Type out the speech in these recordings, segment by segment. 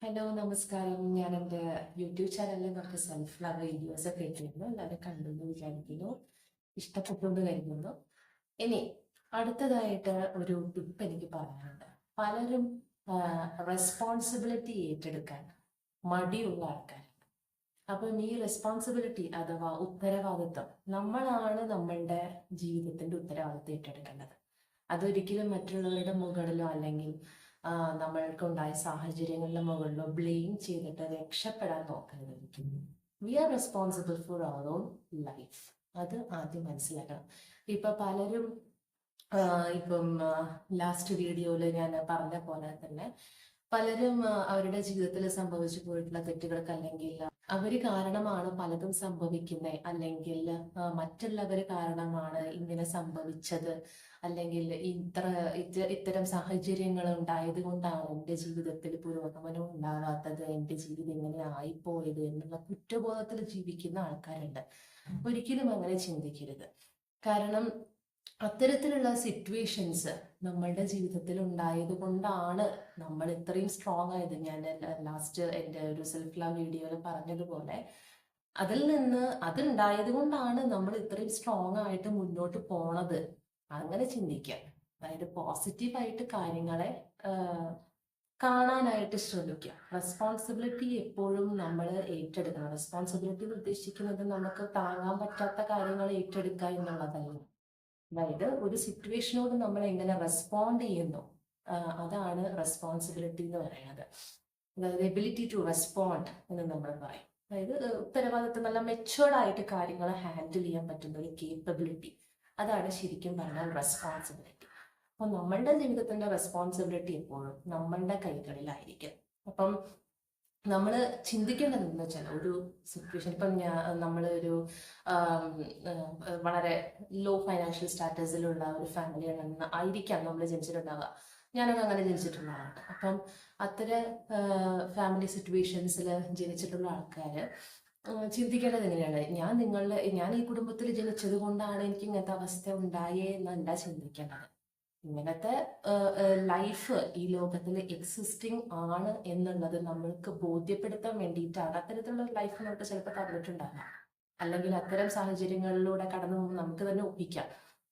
Hello നമസ്കാരം. ഞാൻ എൻ്റെ യൂട്യൂബ് ചാനലിൽ കുറച്ച് സെൽഫ് ലവ് വീഡിയോസ് ഒക്കെ ഇട്ടിരുന്നു. എല്ലാവരും കണ്ടു എന്ന് വിചാരിക്കുന്നു, ഇഷ്ടപ്പെട്ടു എന്ന് കരുതുന്നു. ഇനി അടുത്തതായിട്ട് ഒരു ടിപ്പ് എനിക്ക് പറയാനുണ്ട്. പലരും റെസ്പോൺസിബിലിറ്റി ഏറ്റെടുക്കാൻ മടിയുള്ള ആൾക്കാരുണ്ട്. അപ്പം ഈ റെസ്പോൺസിബിലിറ്റി അഥവാ ഉത്തരവാദിത്വം നമ്മളാണ് നമ്മളുടെ ജീവിതത്തിന്റെ ഉത്തരവാദിത്വം ഏറ്റെടുക്കേണ്ടത്. അതൊരിക്കലും മറ്റുള്ളവരുടെ മുകളിലോ അല്ലെങ്കിൽ നമ്മൾക്കുണ്ടായ സാഹചര്യങ്ങളുടെ മുകളിലോ ബ്ലെയിം ചെയ്തിട്ട് രക്ഷപ്പെടാൻ നോക്കരുത്. ഒരിക്കലും we are responsible for our own life. അത് ആദ്യം മനസ്സിലാക്കണം. ഇപ്പൊ പലരും ഇപ്പം ലാസ്റ്റ് വീഡിയോയിൽ ഞാൻ പറഞ്ഞ പോലെ തന്നെ പലരും അവരുടെ ജീവിതത്തിൽ സംഭവിച്ചു പോയിട്ടുള്ള തെറ്റുകൾക്ക് അല്ലെങ്കിൽ അവര് കാരണമാണ് പലതും സംഭവിക്കുന്നത്, അല്ലെങ്കിൽ മറ്റുള്ളവർ കാരണമാണ് ഇങ്ങനെ സംഭവിച്ചത്, അല്ലെങ്കിൽ ഇത്തരം സാഹചര്യങ്ങൾ ഉണ്ടായത് കൊണ്ടാണ് എൻ്റെ ജീവിതത്തിൽ പുരോഗമനം ഉണ്ടാവാത്തത്, എൻ്റെ ജീവിതം ഇങ്ങനെ ആയിപ്പോയത് എന്നുള്ള കുറ്റബോധത്തിൽ ജീവിക്കുന്ന ആൾക്കാരുണ്ട്. ഒരിക്കലും അങ്ങനെ ചിന്തിക്കരുത്. കാരണം അത്തരത്തിലുള്ള സിറ്റുവേഷൻസ് നമ്മളുടെ ജീവിതത്തിൽ ഉണ്ടായത് കൊണ്ടാണ് നമ്മൾ ഇത്രയും സ്ട്രോങ് ആയത്. ഞാൻ ലാസ്റ്റ് എൻ്റെ ഒരു സെൽഫ് ലവ് വീഡിയോയിൽ പറഞ്ഞതുപോലെ അതുണ്ടായത് കൊണ്ടാണ് നമ്മൾ ഇത്രയും സ്ട്രോങ് ആയിട്ട് മുന്നോട്ട് പോണത്. അങ്ങനെ ചിന്തിക്കാം. അതായത് പോസിറ്റീവായിട്ട് കാര്യങ്ങളെ കാണാനായിട്ട് ശ്രമിക്കുക. റെസ്പോൺസിബിലിറ്റി എപ്പോഴും നമ്മൾ ഏറ്റെടുക്കണം. റെസ്പോൺസിബിലിറ്റി ഉദ്ദേശിക്കുന്നത് നമുക്ക് താങ്ങാൻ പറ്റാത്ത കാര്യങ്ങൾ ഏറ്റെടുക്കുക എന്നുള്ളതല്ല. അതായത് ഒരു സിറ്റുവേഷനോട് നമ്മൾ എങ്ങനെ റെസ്പോണ്ട് ചെയ്യുന്നു, അതാണ് റെസ്പോൺസിബിലിറ്റി എന്ന് പറയുന്നത്. അതായത് എബിലിറ്റി ടു റെസ്പോണ്ട് എന്ന് നമ്മൾ പറയും. അതായത് ഉത്തരവാദിത്തം നല്ല മെച്ചുവേർഡ് ആയിട്ട് കാര്യങ്ങൾ ഹാൻഡിൽ ചെയ്യാൻ പറ്റുന്ന ഒരു കേപ്പബിലിറ്റി, അതാണ് ശരിക്കും പറഞ്ഞാൽ റെസ്പോൺസിബിലിറ്റി. അപ്പോൾ നമ്മളുടെ ജീവിതത്തിന്റെ റെസ്പോൺസിബിലിറ്റി എപ്പോഴും നമ്മളുടെ കൈകളിലായിരിക്കും. അപ്പം നമ്മൾ ചിന്തിക്കേണ്ടതെന്ന് വെച്ചാൽ ഒരു സിറ്റുവേഷൻ ഇപ്പം നമ്മളൊരു വളരെ ലോ ഫൈനാൻഷ്യൽ സ്റ്റാറ്റസിലുള്ള ഒരു ഫാമിലിയാണ് ആയിരിക്കാം നമ്മൾ ജനിച്ചിട്ടുണ്ടാവുക. ഞാനൊക്കെ അങ്ങനെ ജനിച്ചിട്ടുള്ളതാണ്. അപ്പം അത്തരം ഫാമിലി സിറ്റുവേഷൻസിൽ ജനിച്ചിട്ടുള്ള ആൾക്കാർ ചിന്തിക്കേണ്ടത് എങ്ങനെയാണ്, ഞാൻ ഈ കുടുംബത്തിൽ ജനിച്ചത് കൊണ്ടാണ് എനിക്ക് ഇങ്ങനത്തെ അവസ്ഥ ഉണ്ടായേ എന്നല്ല ചിന്തിക്കേണ്ടത്. ഇങ്ങനത്തെ ലൈഫ് ഈ ലോകത്തിൽ എക്സിസ്റ്റിംഗ് ആണ് എന്നുള്ളത് നമ്മൾക്ക് ബോധ്യപ്പെടുത്താൻ വേണ്ടിയിട്ടാണ് അത്തരത്തിലുള്ള ലൈഫ് നമുക്ക് ചിലപ്പോൾ തന്നിട്ടുണ്ടാകാം. അല്ലെങ്കിൽ അത്തരം സാഹചര്യങ്ങളിലൂടെ കടന്നു പോകുമ്പോൾ നമുക്ക് തന്നെ ഒപ്പിക്കാം.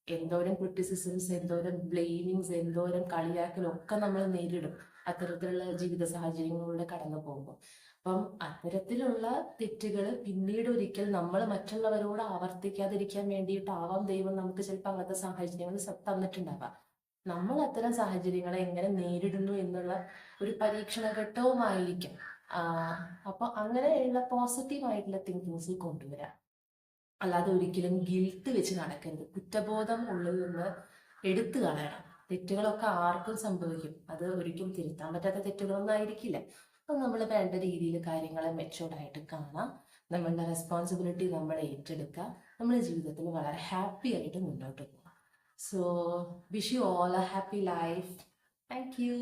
എന്തോരം ക്രിറ്റിസിസംസ്, എന്തോരം ബ്ലെയിമിങ്സ്, എന്തോരം കളിയാക്കലും ഒക്കെ നമ്മൾ നേരിടും അത്തരത്തിലുള്ള ജീവിത സാഹചര്യങ്ങളിലൂടെ കടന്നു പോകുമ്പോൾ. അപ്പം അത്തരത്തിലുള്ള തെറ്റുകൾ പിന്നീട് ഒരിക്കൽ നമ്മൾ മറ്റുള്ളവരോട് ആവർത്തിക്കാതിരിക്കാൻ വേണ്ടിയിട്ടാവാം ദൈവം നമുക്ക് ചിലപ്പോൾ അങ്ങനത്തെ സാഹചര്യങ്ങൾ തന്നിട്ടുണ്ടാവാം. നമ്മൾ അത്തരം സാഹചര്യങ്ങളെ എങ്ങനെ നേരിടുന്നു എന്നുള്ള ഒരു പരീക്ഷണഘട്ടവുമായിരിക്കും. അപ്പൊ അങ്ങനെയുള്ള പോസിറ്റീവായിട്ടുള്ള തിങ്കിങ്സ് കൊണ്ടുവരാം. അല്ലാതെ ഒരിക്കലും ഗിൽട്ട് വെച്ച് നടക്കരുത്. കുറ്റബോധം ഉള്ളിൽ നിന്ന് എടുത്തു കളയണം. തെറ്റുകളൊക്കെ ആർക്കും സംഭവിക്കും. അത് ഒരിക്കലും തിരുത്താൻ പറ്റാത്ത തെറ്റുകളൊന്നും ആയിരിക്കില്ല. അപ്പൊ നമ്മൾ വേണ്ട രീതിയിൽ കാര്യങ്ങളെ മെച്ചോർഡായിട്ട് കാണാം. നമ്മളുടെ റെസ്പോൺസിബിലിറ്റി നമ്മൾ ഏറ്റെടുക്കുക. നമ്മുടെ ജീവിതത്തിൽ വളരെ ഹാപ്പി ആയിട്ട് മുന്നോട്ട് പോകാം. So, wish you all a happy life. Thank you.